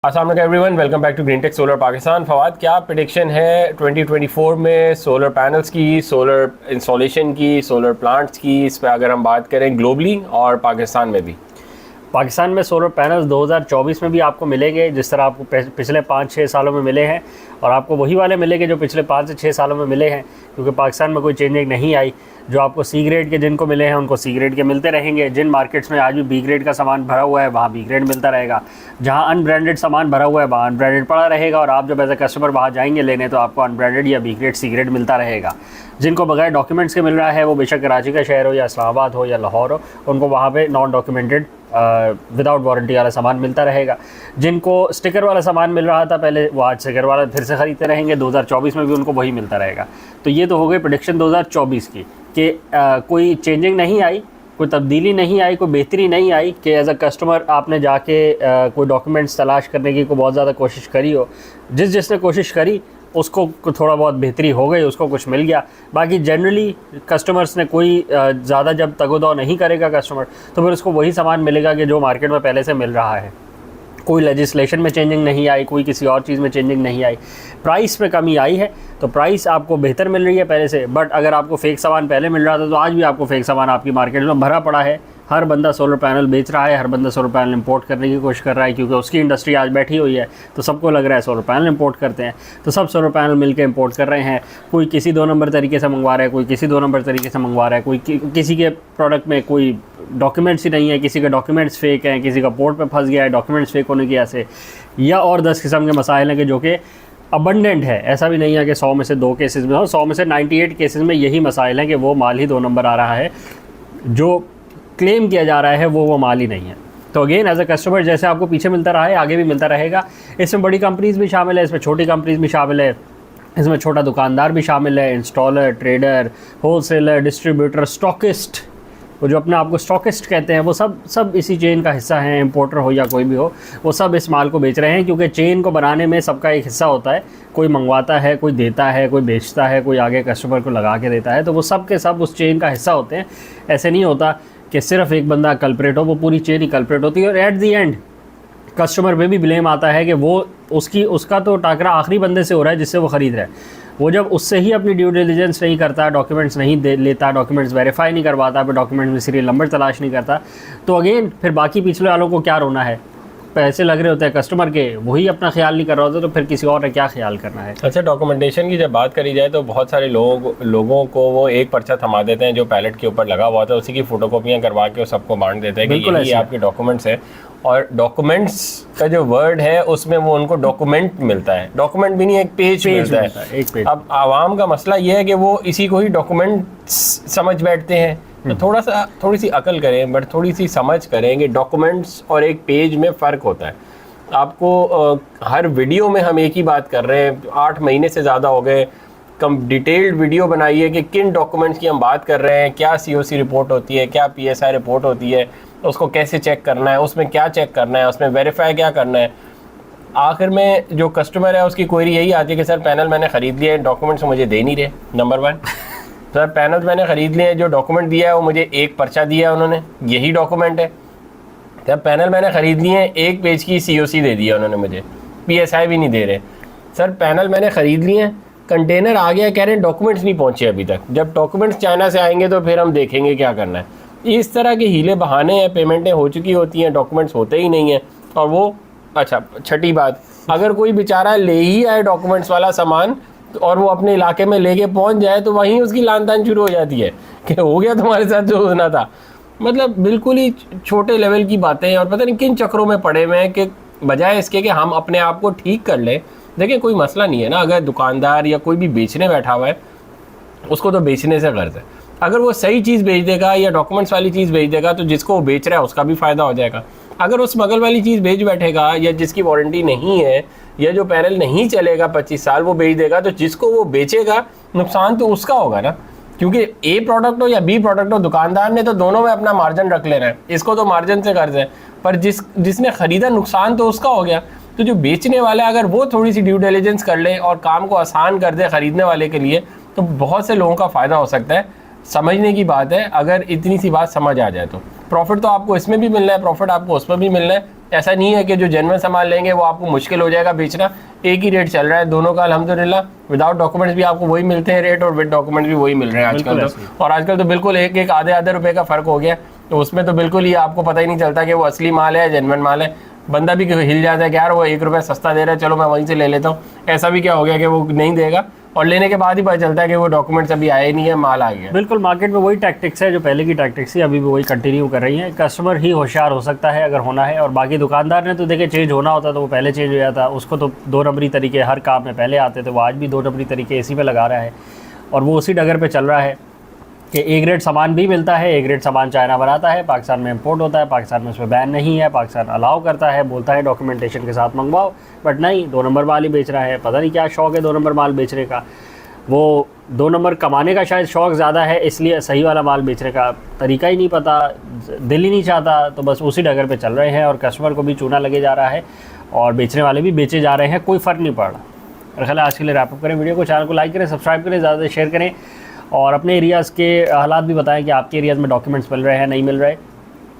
अस्सलाम वालेकुम everyone, welcome back to green tech solar Pakistan. Fawad, क्या प्रेडिक्शन है 2024 में सोलर पैनल्स की, सोलर इंस्टॉलेशन की, सोलर प्लांट्स की? इस पर अगर हम बात करें ग्लोबली और पाकिस्तान में भी। पाकिस्तान में सोलर पैनल्स 2024 में भी आपको मिलेंगे, जिस तरह आपको पिछले 5-6 सालों में मिले हैं, और आपको वही वाले मिलेंगे जो पिछले 5 से 6 सालों में मिले हैं, क्योंकि पाकिस्तान में कोई चेंजिंग नहीं आई। जो आपको सी ग्रेड के जिनको मिले हैं उनको सी ग्रेड के मिलते रहेंगे। जिन मार्केट्स में आज भी बी ग्रेड का सामान भरा हुआ है वहाँ बी ग्रेड मिलता रहेगा। जहाँ अनब्रांडेड सामान भरा हुआ है वहाँ अनब्रांडेड पड़ा रहेगा, और आप जब एज ए कस्टमर वहाँ जाएंगे लेने तो आपको अनब्रांडेड या बी ग्रेड सी ग्रेड मिलता रहेगा। जिनको बगैर डॉक्यूमेंट्स के मिल रहा है, वो बेशक कराची का शहर हो या इस्लामाबाद हो या लाहौर हो, उनको वहाँ पे नॉन डॉक्यूमेंटेड विदाउट वारंटी वाला सामान मिलता रहेगा। जिनको स्टिकर वाला सामान मिल रहा था पहले, वो आज स्टिकर वाला फिर से ख़रीदते रहेंगे। 2024 में भी उनको वही मिलता रहेगा। तो ये तो हो गई प्रेडिक्शन 2024 की, कि कोई चेंजिंग नहीं आई, कोई तब्दीली नहीं आई, कोई बेहतरी नहीं आई, कि एज अ कस्टमर आपने जाके कोई डॉक्यूमेंट्स तलाश करने की कोई बहुत ज़्यादा कोशिश करी हो। जिसने कोशिश करी उसको थोड़ा बहुत बेहतरी हो गई, उसको कुछ मिल गया। बाकी जनरली कस्टमर्स ने कोई ज़्यादा जब तगोदौ नहीं करेगा कस्टमर, तो फिर उसको वही सामान मिलेगा कि जो मार्केट में पहले से मिल रहा है। कोई लेजिस्लेशन में चेंजिंग नहीं आई, कोई किसी और चीज़ में चेंजिंग नहीं आई। प्राइस में कमी आई है, तो प्राइस आपको बेहतर मिल रही है पहले से। बट अगर आपको फेक सामान पहले मिल रहा था, तो आज भी आपको फेक सामान आपकी मार्केट में भरा पड़ा है। हर बंदा सोलर पैनल बेच रहा है, हर बंदा सोलर पैनल इंपोर्ट करने की कोशिश कर रहा है, क्योंकि उसकी इंडस्ट्री आज बैठी हुई है। तो सबको लग रहा है सोलर पैनल इंपोर्ट करते हैं, तो सब सोलर पैनल मिलकर इंपोर्ट कर रहे हैं। कोई किसी 2 नंबर तरीके से मंगवा रहा है, कोई किसी 2 नंबर तरीके से मंगवा रहा है, कोई किसी के प्रोडक्ट में कोई डॉक्यूमेंट्स ही नहीं है, किसी के डॉक्यूमेंट्स फेक हैं, किसी का पोर्ट पे फंस गया है डॉक्यूमेंट्स फेक होने की ऐसे, या और 10 किस्म के मसाइल हैं कि जो कि अबंडेंट है। ऐसा भी नहीं है कि 100 में से 2 केसेस में हो, 100 में से 98 केसेस में यही मसाइल हैं कि वो माल ही 2 नंबर आ रहा है, जो क्लेम किया जा रहा है वो माल ही नहीं है। तो अगेन एज अ कस्टमर जैसे आपको पीछे मिलता रहा है, आगे भी मिलता रहेगा। इसमें बड़ी कंपनीज़ भी शामिल है, इसमें छोटी कंपनीज़ भी शामिल है, इसमें छोटा दुकानदार भी शामिल है, installer, trader, wholesaler, distributor, stockist, वो जो अपने आप को स्टॉकिस्ट कहते हैं, वो सब इसी चेन का हिस्सा हैं। इंपोर्टर हो या कोई भी हो, वो सब इस माल को बेच रहे हैं, क्योंकि चेन को बनाने में सबका एक हिस्सा होता है। कोई मंगवाता है, कोई देता है, कोई बेचता है, कोई आगे कस्टमर को लगा के देता है। तो वो सब के सब उस चेन का हिस्सा होते हैं। ऐसे नहीं होता कि सिर्फ एक बंदा कल्प्रेट हो, वो पूरी चेन ही कल्प्रेट होती है। और एट दी एंड कस्टमर पे भी ब्लेम आता है कि वो उसका तो टाकरा आखिरी बंदे से हो रहा है जिससे वो ख़रीद रहा है। वो जब उससे ही अपनी ड्यू डिलिजेंस नहीं करता, डॉक्यूमेंट्स नहीं लेता, डॉक्यूमेंट्स वेरीफाई नहीं करवाता, फिर डॉक्यूमेंट्स में सीरियल नंबर तलाश नहीं करता, तो अगेन फिर बाकी पिछले वालों को क्या रोना है? पैसे लग रहे होते हैं कस्टमर के, वही अपना ख्याल नहीं कर रहा होता, तो फिर किसी और ने क्या ख्याल करना है। अच्छा, डॉक्यूमेंटेशन की जब बात करी जाए तो बहुत सारे लोगों को वो एक पर्चा थमा देते हैं जो पैलेट के ऊपर लगा हुआ था, उसी की फोटोकॉपियाँ करवा के सबको बांट देते हैं कि ये आपके डॉक्यूमेंट्स है। और डॉक्यूमेंट्स का जो वर्ड है उसमें वो उनको डॉक्यूमेंट मिलता है, डॉक्यूमेंट भी नहीं, एक पेज मिलता है, एक पेज। अब आवाम का मसला ये है कि वो इसी को ही डॉक्यूमेंट समझ बैठते हैं। तो थोड़ी सी अकल करें, बट थोड़ी सी समझ करें कि डॉक्यूमेंट्स और एक पेज में फ़र्क होता है। आपको हर वीडियो में हम एक ही बात कर रहे हैं, 8 महीने से ज़्यादा हो गए, कम डिटेल्ड वीडियो बनाइए कि किन डॉक्यूमेंट्स की हम बात कर रहे हैं, क्या COC रिपोर्ट होती है, क्या PSI रिपोर्ट होती है, उसको कैसे चेक करना है, उसमें क्या चेक करना है, उसमें वेरीफाई क्या करना है। आखिर में जो कस्टमर है उसकी क्वेरी यही आती है कि सर पैनल मैंने ख़रीद लिया है, डॉक्यूमेंट्स मुझे दे नहीं रहे। नंबर 1, सर पैनल मैंने ख़रीद लिए हैं, जो डॉक्यूमेंट दिया है वो मुझे एक पर्चा दिया है उन्होंने, यही डॉक्यूमेंट है। सर पैनल मैंने ख़रीद लिए हैं, 1 पेज की COC दे दिया उन्होंने मुझे, PSI भी नहीं दे रहे। सर पैनल मैंने ख़रीद लिए हैं, कंटेनर आ गया, कह रहे हैं डॉक्यूमेंट्स नहीं पहुँचे अभी तक, जब डॉक्यूमेंट्स चाइना से आएंगे तो फिर हम देखेंगे क्या करना है। इस तरह के हीले बहाने हैं, पेमेंटें हो चुकी होती हैं, डॉक्यूमेंट्स होते ही नहीं हैं। और वो अच्छा, छठी बात, अगर कोई बेचारा ले ही आए डॉक्यूमेंट्स वाला सामान और वो अपने इलाके में लेके पहुंच जाए, तो वहीं उसकी लानतान शुरू हो जाती है कि हो गया तुम्हारे साथ जो होना था। मतलब बिल्कुल ही छोटे लेवल की बातें हैं, और पता नहीं किन चक्रों में पड़े हुए हैं कि बजाय इसके कि हम अपने आप को ठीक कर लें। देखिए कोई मसला नहीं है ना, अगर दुकानदार या कोई भी बेचने बैठा हुआ है उसको तो बेचने से गर्ज है। अगर वो सही चीज़ बेच देगा या डॉक्यूमेंट्स वाली चीज़ बेच देगा तो जिसको वो बेच रहा है उसका भी फ़ायदा हो जाएगा। अगर वो स्मगल वाली चीज़ बेच बैठेगा या जिसकी वारंटी नहीं है या जो पैनल नहीं चलेगा 25 साल वो बेच देगा, तो जिसको वो बेचेगा नुकसान तो उसका होगा ना, क्योंकि A प्रोडक्ट हो या B प्रोडक्ट हो, दुकानदार ने तो दोनों में अपना मार्जिन रख लेना है, इसको तो मार्जिन से कर्ज है, पर जिसने ख़रीदा नुकसान तो उसका हो गया। तो जो बेचने वाला है अगर वो थोड़ी सी ड्यू डिलिजेंस कर ले और काम को आसान कर दे ख़रीदने वाले के लिए, तो बहुत से लोगों का फ़ायदा हो सकता है। समझने की बात है, अगर इतनी सी बात समझ आ जाए तो प्रॉफिट तो आपको इसमें भी मिलना है, प्रॉफिट आपको उसमें भी मिलना है, ऐसा नहीं है कि जो जेन्युइन सामान लेंगे वो आपको मुश्किल हो जाएगा बेचना। एक ही रेट चल रहा है दोनों का अल्हम्दुलिल्लाह। विदाउट डॉक्यूमेंट्स भी आपको वही मिलते हैं रेट और विद डॉक्यूमेंट्स भी वही मिल रहे हैं आजकल तो। और आजकल तो बिल्कुल एक आधे रुपए का फ़र्क हो गया, तो उसमें तो बिल्कुल ही आपको पता ही नहीं चलता कि वो असली माल है या जेन्युइन माल है। बंदा भी हिल जाता है कि यार वो 1 रुपया सस्ता दे रहा है, चलो मैं वहीं से ले लेता हूँ। ऐसा भी क्या हो गया कि वो नहीं देगा और लेने के बाद ही पता चलता है कि वो डॉक्यूमेंट्स अभी आए नहीं है, माल आ गया। बिल्कुल, मार्केट में वही टैक्टिक्स है जो पहले की टैक्टिक्स थी, अभी भी वही कंटिन्यू कर रही हैं। कस्टमर ही होशियार हो सकता है अगर होना है, और बाकी दुकानदार ने तो देखिए चेंज होना होता तो वो पहले चेंज हो जाता। उसको तो 2 नंबरी तरीके हर काम में पहले आते थे, वो आज भी 2 नंबरी तरीके इसी पे लगा रहा है और वो उसी डगर पे चल रहा है कि ए ग्रेड सामान भी मिलता है। ए ग्रेड सामान चाइना बनाता है, पाकिस्तान में इंपोर्ट होता है, पाकिस्तान में उस पर बैन नहीं है, पाकिस्तान अलाउ करता है, बोलता है डॉक्यूमेंटेशन के साथ मंगवाओ, बट नहीं, 2 नंबर माल ही बेच रहा है। पता नहीं क्या शौक़ है 2 नंबर माल बेचने का, वो 2 नंबर कमाने का शायद शौक़ ज़्यादा है, इसलिए सही वाला माल बेचने का तरीका ही नहीं पता, दिल ही नहीं चाहता, तो बस उसी डगर पे चल रहे हैं और कस्टमर को भी चूना लगे जा रहा है और बेचने वाले भी बेचे जा रहे हैं, कोई फ़र्क नहीं पड़ रहा। मेरा ख्याल है आज के लिए रैप अप करें वीडियो को, चैनल को लाइक करें, सब्सक्राइब करें, ज़्यादा शेयर करें और अपने एरियाज़ के हालात भी बताएं कि आपके एरियाज़ में डॉक्यूमेंट्स मिल रहे हैं, नहीं मिल रहे,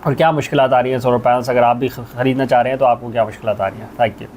और क्या मुश्किलात आ रही हैं सोलर पैनल्स। अगर आप भी ख़रीदना चाह रहे हैं तो आपको क्या मुश्किलात आ रही हैं। Thank you.